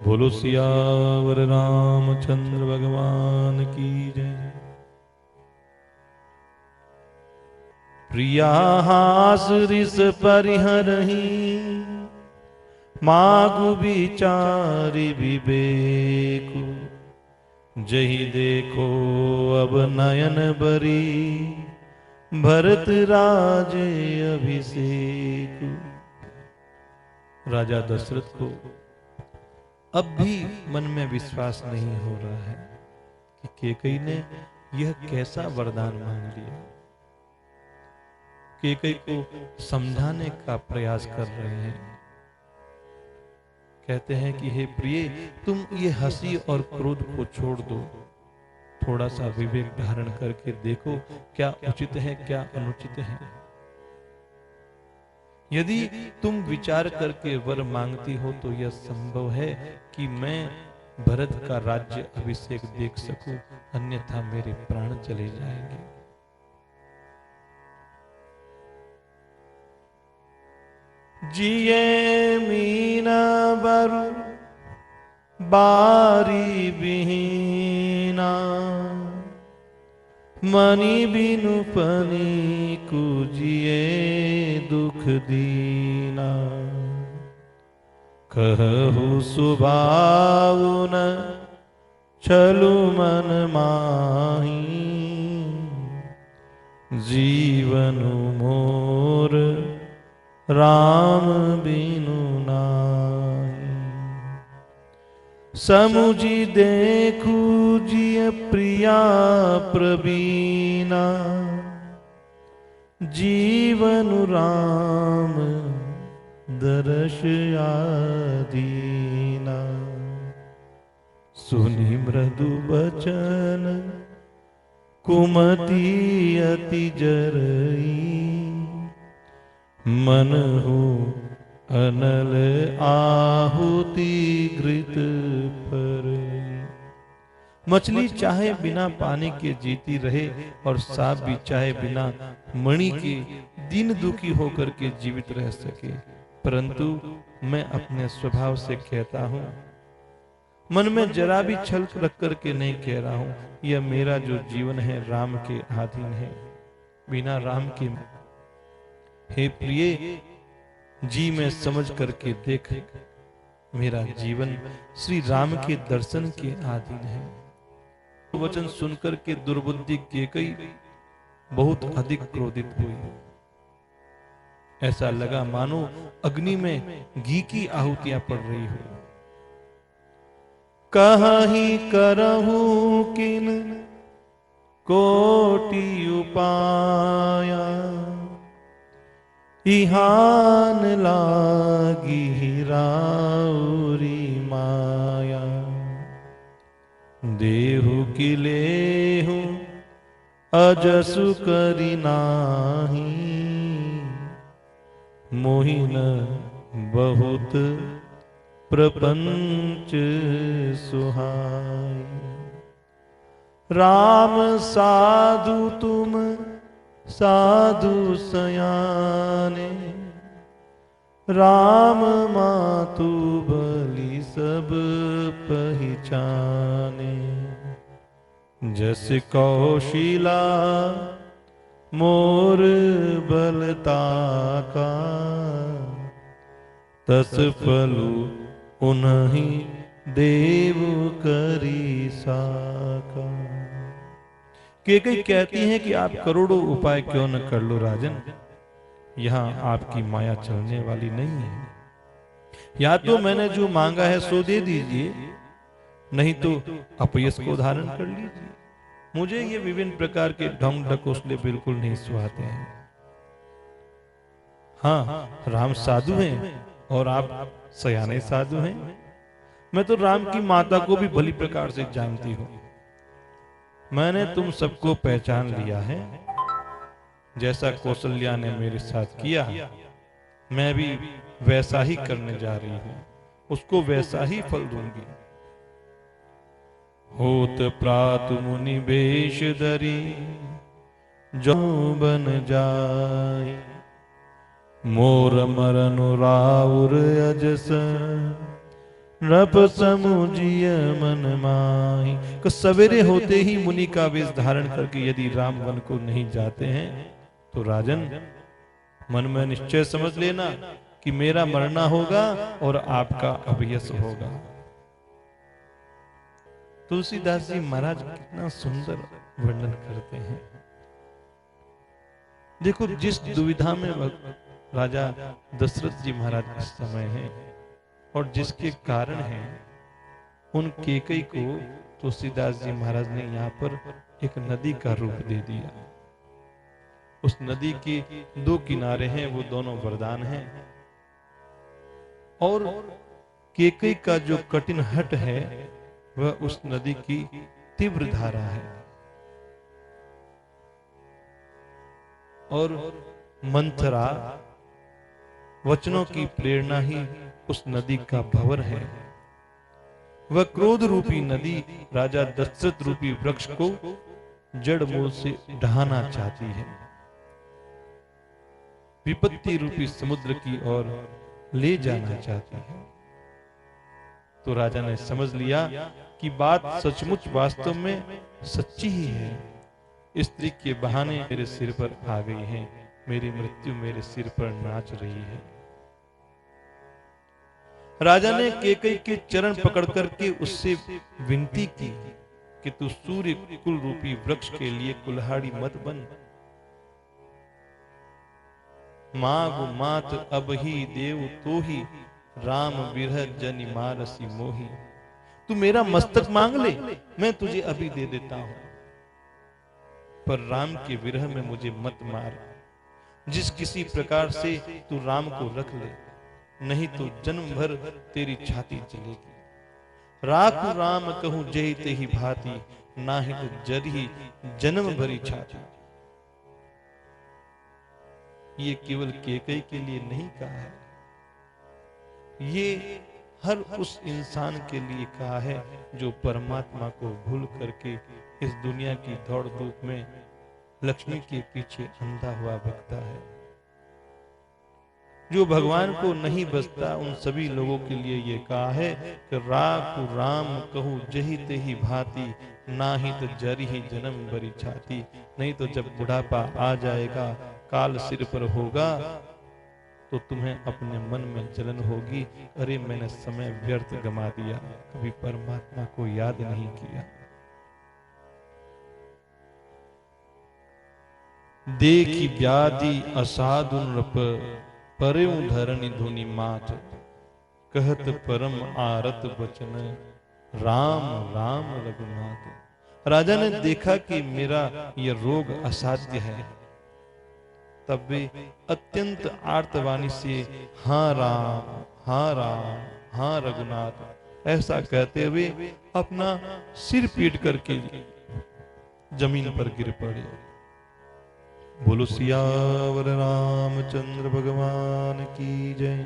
बोलो सियावर रामचंद्र भगवान की जय। प्रिया हास रिस परिहरही, मागु विचारि विवेकु। जही देखो अब नयन बरी, भरत राजे अभिषेक। राजा दशरथ को अब भी मन में विश्वास नहीं हो रहा है कि कैकेयी ने यह कैसा वरदान मांग लिया। कैकेयी को समझाने का प्रयास कर रहे हैं। कहते हैं कि हे प्रिय, तुम ये हंसी और क्रोध को छोड़ दो, थोड़ा सा विवेक धारण करके देखो क्या उचित है क्या अनुचित है। यदि तुम विचार करके वर मांगती हो तो यह संभव है कि मैं भरत का राज्य अभिषेक देख सकूं, अन्यथा मेरे प्राण चले जाएंगे। जिये मीना बरु बारी बिहीना, मणि बिनु पनी कुजिए दुख दीना। कहु सुभाउन छलु मन माही, जीवनु मोर राम बिनु नाहि। समुझी देखू जिय प्रिया प्रवीणा, जीवन राम दर्श आदीना। सुनि मृदु बचन कुमति अति जरई, मन हो अनल आहुति घृत पर। मछली चाहे बिना पानी के जीती रहे और सांप भी चाहे बिना मणि के दीन दुखी होकर के जीवित रह सके, परंतु मैं अपने स्वभाव से कहता हूं, मन में जरा भी छल रख करके नहीं कह रहा हूं, यह मेरा जो जीवन है राम के अधीन है, बिना राम के। हे प्रिय जी, मैं समझ करके देख, मेरा जीवन श्री राम के दर्शन के अधीन है। वचन सुनकर के दुर्बुद्धि कैकेयी बहुत अधिक क्रोधित हुई। ऐसा लगा मानो अग्नि में घी की आहुतियां पड़ रही हो। कहीं करहूं किन कोटि उपाया, इहान लागी राउरी माया। देहु की लेहु अजसु करी नाही, मोहिन बहुत प्रपंच सुहाई। राम साधु तुम साधु सयाने, राम मातु बलि सब पहचाने। जस कौशिला मोर बलता का, तस फलु उन्हीं देव करी साका। कैकेयी कहती हैं कि आप करोड़ों उपाय क्यों न कर लो राजन, यहाँ आपकी माया चलने वाली नहीं है। या तो मैंने जो मांगा है सो दे दीजिए, नहीं तो अपयश को धारण कर लीजिए। मुझे ये विभिन्न प्रकार के ढंग ढकोसले बिल्कुल नहीं सुहाते हैं। हाँ, राम साधु हैं और आप सयाने साधु हैं। मैं तो राम की माता को भी भली प्रकार से जानती हूं। मैंने तुम सबको पहचान लिया है। जैसा कौशल्या ने मेरे साथ किया, मैं भी वैसा ही करने जा रही हूं, उसको वैसा ही फल दूंगी। होत प्रात मुनि वेश धरी, जो बन जाए। मोर मरनु राउर अजस, नृप समुझिय मन माही। कि सवेरे होते ही मुनि का वेश धारण करके यदि राम वन को नहीं जाते हैं तो राजन मन में निश्चय समझ लेना कि मेरा मरना होगा और आपका अभयस होगा। तुलसीदास जी महाराज कितना सुंदर वर्णन करते हैं। देखो जिस दुविधा में राजा दशरथ जी महाराज इस समय हैं और जिसके कारण है, उन केकई को तुलसीदास जी महाराज ने यहाँ पर एक नदी का रूप दे दिया। उस नदी के दो किनारे हैं, वो दोनों वरदान हैं, और केकई का जो कठिन हट है वह उस नदी की तीव्र धारा है, और मंथरा वचनों की प्रेरणा ही उस नदी का भंवर है। वह क्रोध रूपी नदी राजा दशरथ रूपी वृक्ष को जड़ मूल से ढहाना चाहती है, विपत्ति रूपी समुद्र की ओर ले जाना चाहती है। तो राजा ने समझ लिया कि बात सचमुच वास्तव में सच्ची ही है। स्त्री के बहाने मेरे सिर पर आ गई है, मेरी मृत्यु मेरे सिर पर नाच रही है। राजा ने केकई के चरण पकड़ करके उससे विनती की कि तू सूर्य कुल रूपी वृक्ष के लिए कुल्हाड़ी मत बन। मागु मात अब ही देव तो ही राम विरह जनि मारसी मोही। तू मेरा मस्तक मांग ले, मैं तुझे अभी दे देता हूं, पर राम के विरह में मुझे मत मार। जिस किसी प्रकार से तू राम को रख ले, नहीं तो जन्म भर तेरी छाती जलेगी। राखु राम कहूं जही तेही भांति, नाहि तो जरी जन्म भरी छाती। ये केवल केकई के लिए नहीं कहा है, ये हर उस इंसान के लिए कहा है जो परमात्मा को भूल करके इस दुनिया की दौड़ धूप में लक्ष्मी के पीछे अंधा हुआ भटकता है। जो भगवान को नहीं बसता, उन सभी लोगों के लिए ये कहा है कि राखु राम कहूं जही तेही भांति, नाही तो जरी ही जन्म भरी छाती। नहीं तो जब बुढ़ापा आ जाएगा, काल सिर पर होगा, तो तुम्हें अपने मन में जलन होगी, अरे मैंने समय व्यर्थ गमा दिया, कभी परमात्मा को याद नहीं किया। देखी व्याधि असाधु नृप, परयु धरणी धुनि मात। कहत परम आरत वचन, राम राम रघुनाथ। राजा ने देखा कि मेरा यह रोग असाध्य है, तब वे अत्यंत आर्तवाणी से हाँ राम हाँ राम हाँ रघुनाथ ऐसा कहते हुए अपना सिर पीट करके जमीन पर गिर पड़े। बोलो सियावर रामचंद्र भगवान की जय।